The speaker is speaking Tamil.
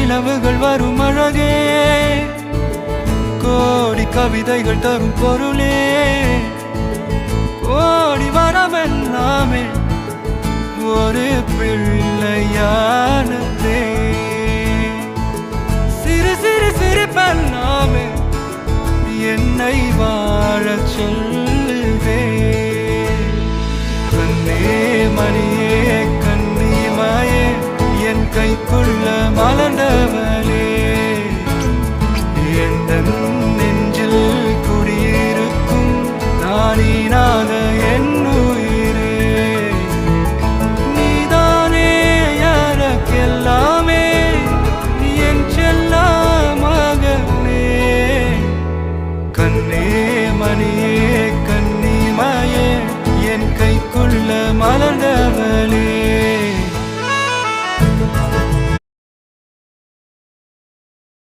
நிலவுகள் வரும் அழகே, கோடி கவிதைகள் தரும் பொருளே, கோடி வரவெல்லாமே ஒரு பிள்ளையானதே. சிறு சிறு சிரிப்பெல்லாமே என்னை வாழச் சொல்லுதே. கண்ணே மணியே கண்ணிமாயே என் கைக்குள்ள மலர்ந்தவ